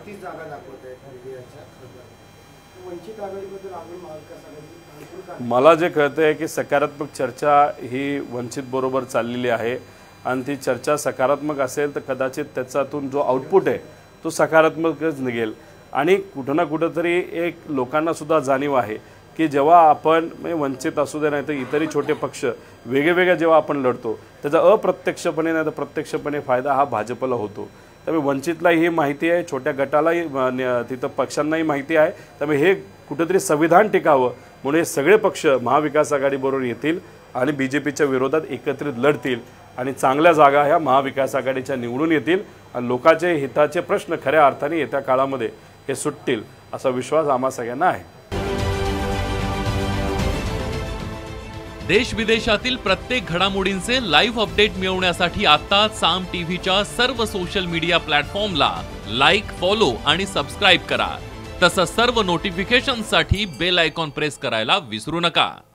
38 जागा दाखवत आहेत हल्दीच्या खासदार वंचित आघाडीबद्दल आपण महाविकास आघाडी मला जे कळतंय की सकारात्मक चर्चा ही वंचित बरोबर चाललेली आहे आणि ती चर्चा सकारात्मक असेल तर कदाचित त्याच्यातून जो आउटपुट आहे तो सकारात्मकच निघेल आणि कुठं ना कुठंतरी एक लोकांना सुद्धा जाणीव आहे की जेव्हा आपण वंचित असू दे नाही तर इतरही छोटे पक्ष वेगवेगळे जेव्हा आपण लढतो त्याचा अप्रत्यक्षपणे नाही तर प्रत्यक्षपणे फायदा हा भाजपला होतो। त्यामुळे वंचितलाही ही माहिती आहे, छोट्या गटालाही तिथं पक्षांनाही माहिती आहे। त्यामुळे हे कुठेतरी संविधान टिकावं म्हणून हे सगळे पक्ष महाविकास आघाडीबरोबर येतील आणि बीजेपीच्या विरोधात एकत्रित लढतील आणि चांगल्या जागा ह्या महाविकास आघाडीच्या निवडून येतील आणि लोकांचे हिताचे प्रश्न खऱ्या अर्थाने येत्या काळामध्ये हे सुटतील असा विश्वास आम्हा सगळ्यांना आहे। देश विदेशातील प्रत्येक घडामोडींचे लाईव्ह अपडेट मिळवण्यासाठी आता साम टीव्हीच्या सर्व सोशल मीडिया प्लॅटफॉर्मला लाईक, फॉलो आणि सबस्क्राईब करा। तसंच सर्व नोटिफिकेशनसाठी बेल आयकॉन प्रेस करायला विसरू नका।